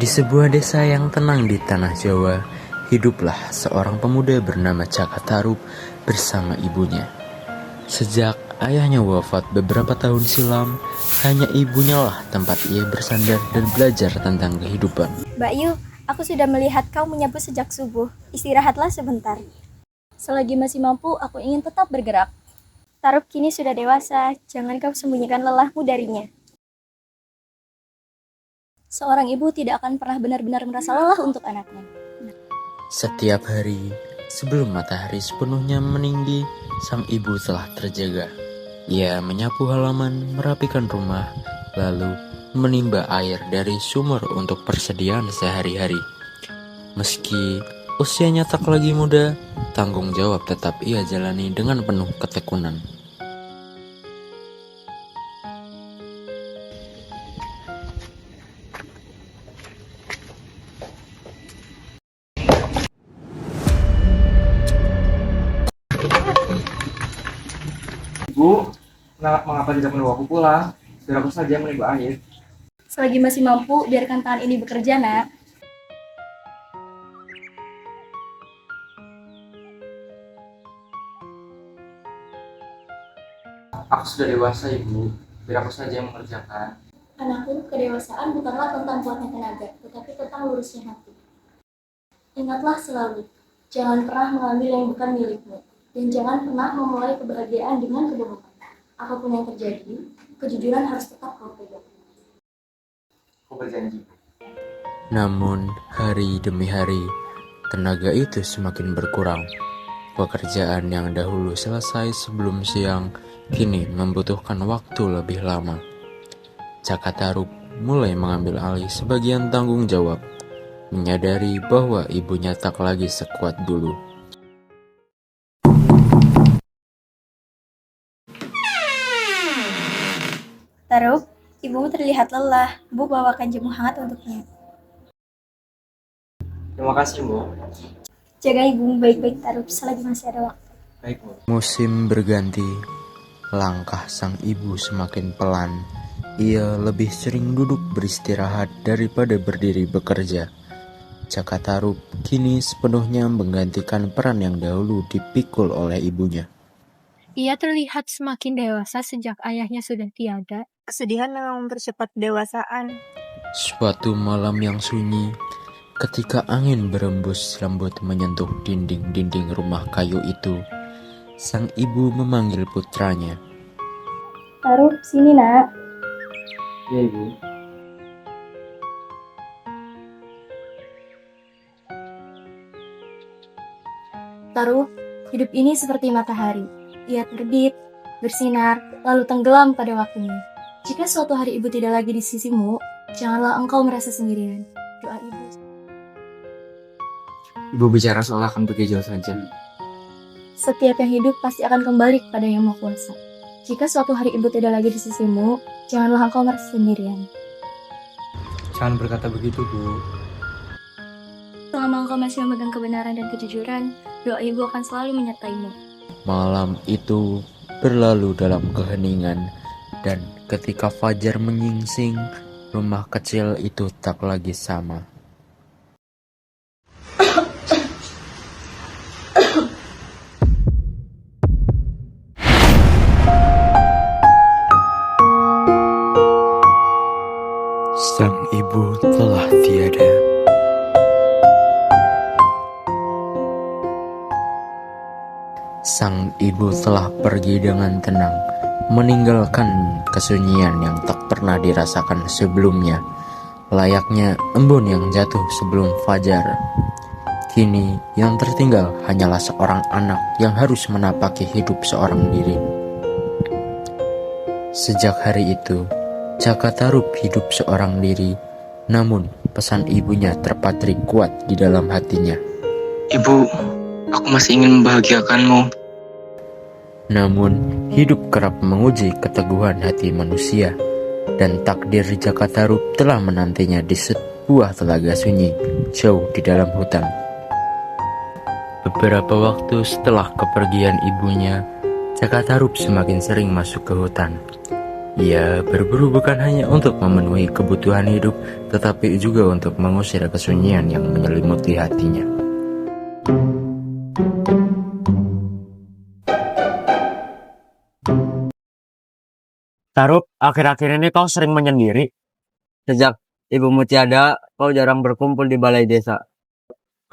Di sebuah desa yang tenang di tanah Jawa, hiduplah seorang pemuda bernama Caka Tarub bersama ibunya. Sejak ayahnya wafat beberapa tahun silam, hanya ibunya lah tempat ia bersandar dan belajar tentang kehidupan. Mbak Yu, aku sudah melihat kau menyapu sejak subuh. Istirahatlah sebentar. Selagi masih mampu, aku ingin tetap bergerak. Tarub kini sudah dewasa, jangan kau sembunyikan lelahmu darinya. Seorang ibu tidak akan pernah benar-benar merasa lelah untuk anaknya. Setiap hari, sebelum matahari sepenuhnya meninggi, sang ibu telah terjaga. Ia menyapu halaman, merapikan rumah, lalu menimba air dari sumur untuk persediaan sehari-hari. Meski usianya tak lagi muda, tanggung jawab tetap ia jalani dengan penuh ketekunan. Bu, mengapa tidak menunggu aku pulang? Biar aku saja menimba air. Selagi masih mampu, biarkan tangan ini bekerja, nak. Aku sudah dewasa, Ibu. Biar aku saja yang mengerjakan. Anakku, kedewasaan bukanlah tentang kuatnya tenaga, tetapi tentang lurusnya hati. Ingatlah selalu, jangan pernah mengambil yang bukan milikmu, dan jangan pernah memulai kebahagiaan dengan kebohongan. Apapun yang terjadi, kejujuran harus tetap kau pegang. Aku berjanji. Namun, hari demi hari, tenaga itu semakin berkurang. Pekerjaan yang dahulu selesai sebelum siang, kini membutuhkan waktu lebih lama. Caka Tarub mulai mengambil alih sebagian tanggung jawab, menyadari bahwa ibunya tak lagi sekuat dulu. Tarub, ibumu terlihat lelah. Bu bawakan jamu hangat untuknya. Terima kasih, Bu. Jaga ibumu baik-baik, Tarub, selagi masih ada waktu. Baik, Bu. Musim berganti, langkah sang ibu semakin pelan. Ia lebih sering duduk beristirahat daripada berdiri bekerja. Caka Tarub kini sepenuhnya menggantikan peran yang dahulu dipikul oleh ibunya. Ia terlihat semakin dewasa sejak ayahnya sudah tiada. Kesedihan memang mempercepat kedewasaan. Suatu malam yang sunyi, ketika angin berembus lembut menyentuh dinding-dinding rumah kayu itu, sang ibu memanggil putranya. Tarub, sini, nak. Iya, Ibu. Tarub, hidup ini seperti matahari. Ia terbit, bersinar, lalu tenggelam pada waktunya. Jika suatu hari ibu tidak lagi di sisimu, janganlah engkau merasa sendirian. Doa ibu. Ibu bicara soal akan pergi jauh saja. Setiap yang hidup pasti akan kembali kepada Yang Maha Kuasa. Jika suatu hari ibu tidak lagi di sisimu, janganlah engkau merasa sendirian. Jangan berkata begitu, Bu. Selama engkau masih memegang kebenaran dan kejujuran, doa ibu akan selalu menyertaimu. Malam itu berlalu dalam keheningan, dan ketika fajar menyingsing, rumah kecil itu tak lagi sama. Sang ibu telah tiada. Sang ibu telah pergi dengan tenang, meninggalkan kesunyian yang tak pernah dirasakan sebelumnya, layaknya embun yang jatuh sebelum fajar. Kini yang tertinggal hanyalah seorang anak yang harus menapaki hidup seorang diri. Sejak hari itu, Caka Tarub hidup seorang diri, namun pesan ibunya terpatri kuat di dalam hatinya. Ibu, aku masih ingin membahagiakanmu. Namun, hidup kerap menguji keteguhan hati manusia, dan takdir Caka Tarub telah menantinya di sebuah telaga sunyi, jauh di dalam hutan. Beberapa waktu setelah kepergian ibunya, Caka Tarub semakin sering masuk ke hutan. Ia berburu bukan hanya untuk memenuhi kebutuhan hidup, tetapi juga untuk mengusir kesunyian yang menyelimuti hatinya. Tarup, akhir-akhir ini kau sering menyendiri. Sejak ibumu tiada, kau jarang berkumpul di balai desa.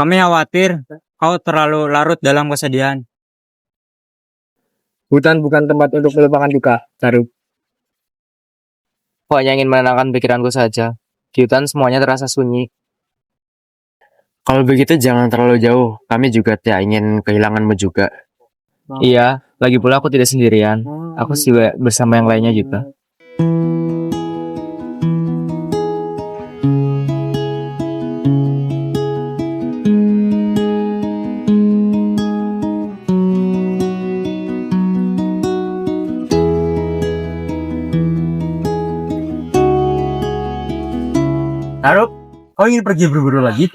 Kami khawatir kau terlalu larut dalam kesedihan. Hutan bukan tempat untuk melupakan duka, Tarup. Kau hanya ingin menenangkan pikiranku saja. Di hutan semuanya terasa sunyi. Kalau begitu jangan terlalu jauh. Kami juga tidak ingin kehilanganmu juga. Iya, lagi pula aku tidak sendirian. Aku juga bersama yang lainnya juga. Tarup, kau ingin pergi berburu lagi?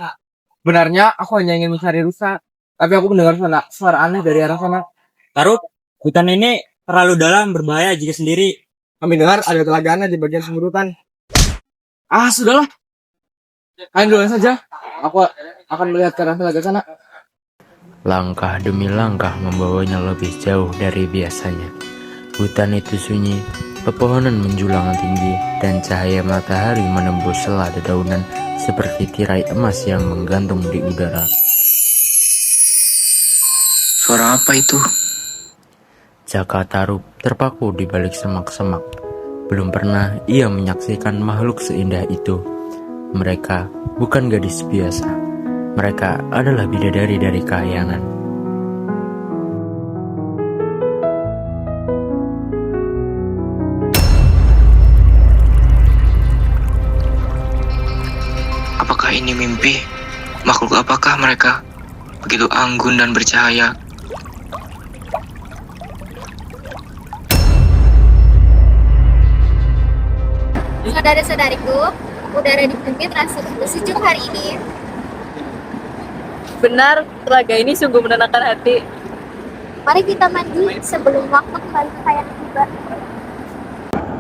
Benarnya aku hanya ingin mencari rusa, tapi aku mendengar suara aneh dari arah sana. Tarup, hutan ini terlalu dalam, berbahaya jika sendiri. Kami dengar ada telaga aneh di bagian sumber hutan. Ah, sudahlah. Kalian duluan saja. Aku akan melihat ke arah telaga sana. Langkah demi langkah membawanya lebih jauh dari biasanya. Hutan itu sunyi, pepohonan menjulang tinggi, dan cahaya matahari menembus sela dedaunan seperti tirai emas yang menggantung di udara. Suara apa itu? Jaka Tarup terpaku di balik semak-semak. Belum pernah ia menyaksikan makhluk seindah itu. Mereka bukan gadis biasa. Mereka adalah bidadari dari kayangan. Apakah ini mimpi? Makhluk apakah mereka? Begitu anggun dan bercahaya. Saudara-saudariku, udara di bumi terasa sejuk hari ini. Benar, telaga ini sungguh menenangkan hati. Mari kita mandi sebelum waktu kembali ke kayangan tiba.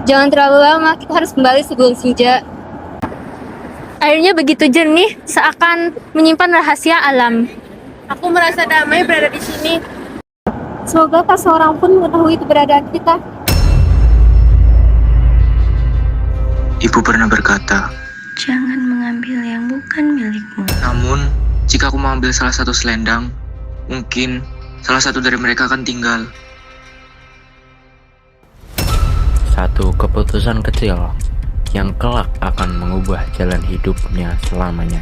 Jangan terlalu lama, kita harus kembali sebelum senja. Airnya begitu jernih, seakan menyimpan rahasia alam. Aku merasa damai berada di sini. Semoga tak seorang pun mengetahui keberadaan kita. Ibu pernah berkata, jangan mengambil yang bukan milikmu. namun jika aku mengambil salah satu selendang, mungkin salah satu dari mereka akan tinggal. Satu keputusan kecil yang kelak akan mengubah jalan hidupnya selamanya.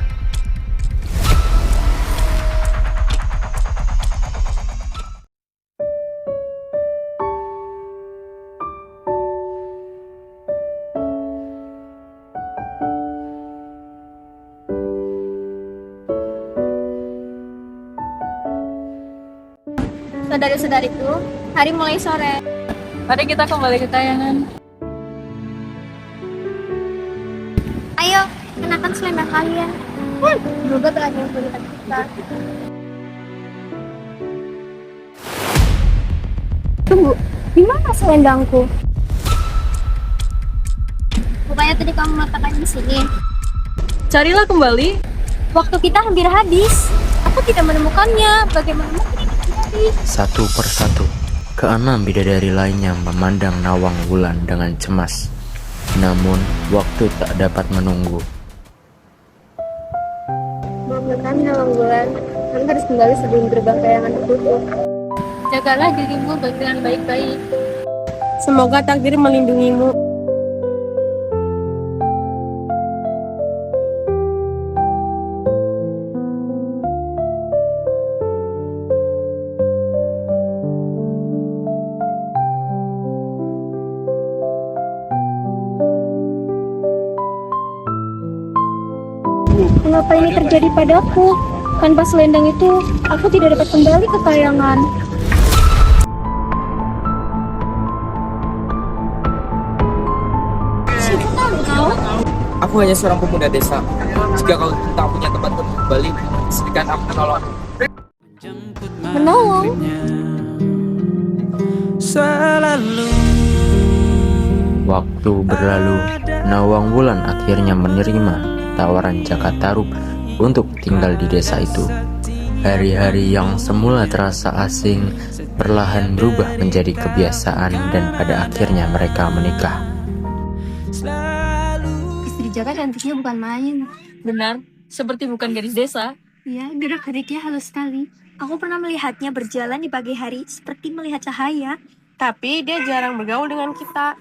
Saudara-saudariku, hari mulai sore. Mari kita kembali ke kayangan. Ayo, kenakan selendang kalian. Semoga Tuhan yang melihat kita. Tunggu, di mana selendangku? Bukannya tadi kamu meletakkannya di sini. Carilah kembali. Waktu kita hampir habis. Aku tidak menemukannya. Bagaimana mungkin ini terjadi? Satu persatu, keenam bidadari lainnya memandang Nawang Wulan dengan cemas. Namun, waktu tak dapat menunggu. Maafkan kami, Nawang Wulan. Kami harus kembali sebelum gerbang kayangan tertutup. Jagalah dirimu dengan baik-baik. Semoga takdir melindungimu. Mengapa ini terjadi padaku? Tanpa selendang itu, aku tidak dapat kembali ke kayangan. Siapa kau? Aku hanya seorang pemuda desa. Jika kau tak punya tempat untuk kembali, sedikit aku menolong. Menolong? Waktu berlalu, Nawang Wulan akhirnya menerima tawaran Jaka Tarub untuk tinggal di desa itu. Hari-hari yang semula terasa asing perlahan berubah menjadi kebiasaan dan pada akhirnya mereka menikah. Istri Jaka cantiknya bukan main. Benar, seperti bukan gadis desa. Ya, gerak-geriknya halus sekali. Aku pernah melihatnya berjalan di pagi hari seperti melihat cahaya. Tapi dia jarang bergaul dengan kita.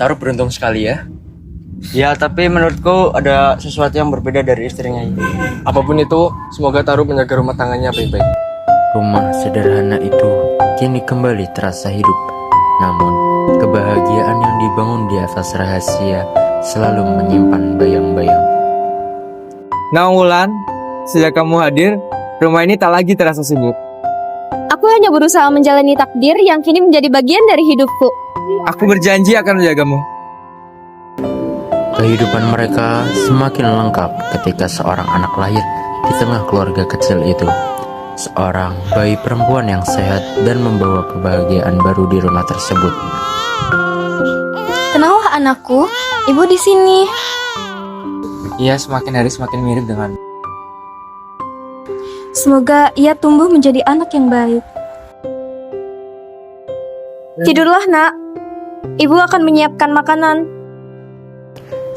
Tarub beruntung sekali ya. Ya, tapi menurutku ada sesuatu yang berbeda dari istrinya ini. Apapun itu, semoga Tarub menjaga rumah tangannya baik-baik. Rumah sederhana itu kini kembali terasa hidup. Namun, kebahagiaan yang dibangun di atas rahasia selalu menyimpan bayang-bayang. Nawang Wulan, sejak kamu hadir, rumah ini tak lagi terasa sunyi. Aku hanya berusaha menjalani takdir yang kini menjadi bagian dari hidupku. Aku berjanji akan menjagamu. Kehidupan mereka semakin lengkap ketika seorang anak lahir di tengah keluarga kecil itu. Seorang bayi perempuan yang sehat dan membawa kebahagiaan baru di rumah tersebut. Tenanglah anakku, ibu di sini. Ia semakin hari semakin mirip dengan Semoga ia tumbuh menjadi anak yang baik. Tidurlah nak, ibu akan menyiapkan makanan.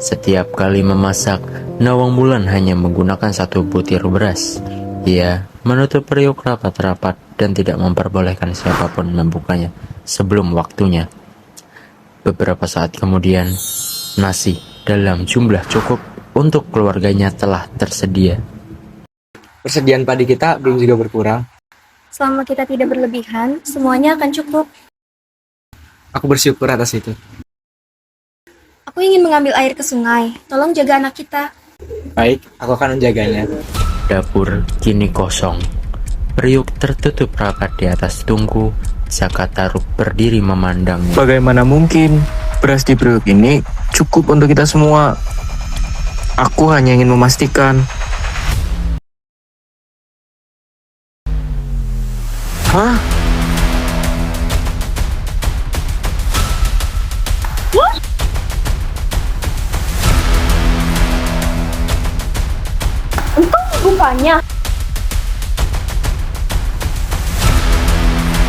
Setiap kali memasak, Nawang Wulan hanya menggunakan 1 butir beras. Ia menutup periuk rapat-rapat dan tidak memperbolehkan siapapun membukanya sebelum waktunya. Beberapa saat kemudian, nasi dalam jumlah cukup untuk keluarganya telah tersedia. Persediaan padi kita belum juga berkurang. Selama kita tidak berlebihan, semuanya akan cukup. Aku bersyukur atas itu. Aku ingin mengambil air ke sungai. Tolong jaga anak kita. Baik, aku akan menjaganya. Dapur kini kosong. Periuk tertutup rapat di atas tungku. Jaka Tarub berdiri memandangnya. Bagaimana mungkin beras di periuk ini cukup untuk kita semua? Aku hanya ingin memastikan. Hah? Bukannya.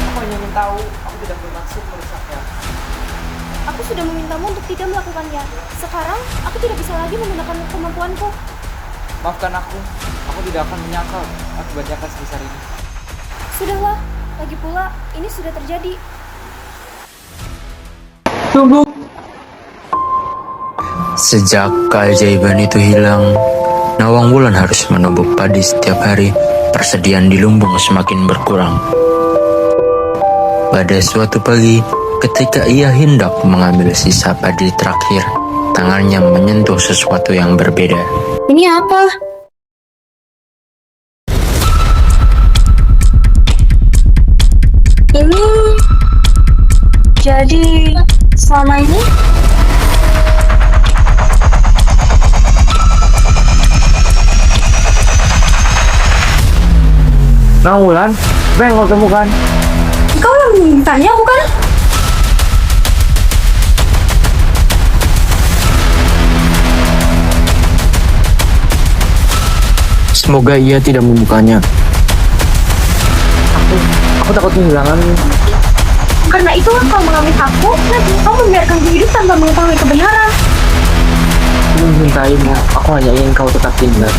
Aku hanya ingin tahu, aku tidak bermaksud merusaknya. Aku sudah memintamu untuk tidak melakukannya. Sekarang, aku tidak bisa lagi menggunakan kemampuanku. Maafkan aku tidak akan menyangkal akibat Jaka sebesar ini. Sudahlah, lagi pula ini sudah terjadi. Sejak keajaiban itu hilang, Nawang Wulan harus menumbuk padi setiap hari. Persediaan di lumbung semakin berkurang. Pada suatu pagi, ketika ia hendak mengambil sisa padi terakhir, tangannya menyentuh sesuatu yang berbeda. Ini apa? Ini jadi selama ini Nawang Wulan, apa yang kau temukan? kau yang memintanya, bukan? Semoga ia tidak membukanya. Aku takut kehilangan. Karena itulah kau mengambil hakku dan kau membiarkanku hidup tanpa mengetahui kebenaran. Aku mencintaimu. Aku hanya ingin kau tetap tinggal.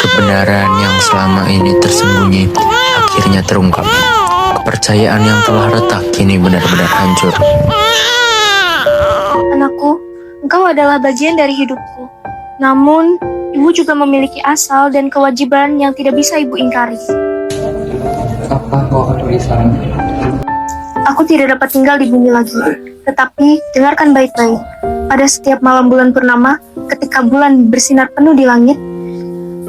Kebenaran yang selama ini tersembunyi akhirnya terungkap. Kepercayaan yang telah retak kini benar-benar hancur. Anakku, engkau adalah bagian dari hidupku. Namun, ibu juga memiliki asal dan kewajiban yang tidak bisa ibu ingkari. Apa kau akan tulis sekarang? Aku tidak dapat tinggal di bumi lagi. Tetapi, dengarkan baik-baik. Pada setiap malam bulan purnama, ketika bulan bersinar penuh di langit,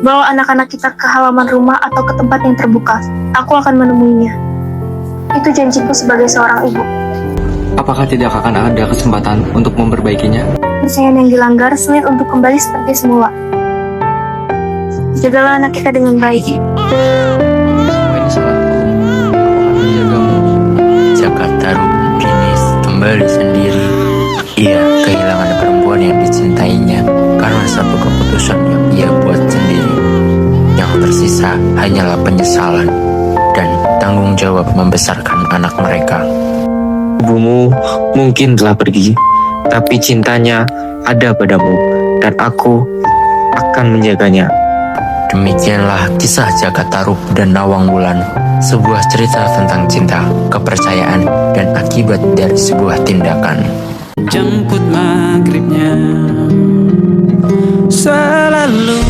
bawa anak-anak kita ke halaman rumah atau ke tempat yang terbuka. Aku akan menemuinya. Itu janjiku sebagai seorang ibu. Apakah tidak akan ada kesempatan untuk memperbaikinya? Kepercayaan yang dilanggar sulit untuk kembali seperti semula. Jagalah anak kita dengan baik. Semua ini salahku. Aku akan menjagamu. Jaka Tarub kini kembali sendiri. Ia kehilangan perempuan yang dicintainya karena satu keputusan yang ia buat sendiri. Yang tersisa hanyalah penyesalan dan tanggung jawab membesarkan anak mereka. Ibumu mungkin telah pergi, tapi cintanya ada padamu, dan aku akan menjaganya. Demikianlah kisah Jaka Tarub dan Nawang Wulan, sebuah cerita tentang cinta, kepercayaan, dan akibat dari sebuah tindakan. Jemput maghribnya selalu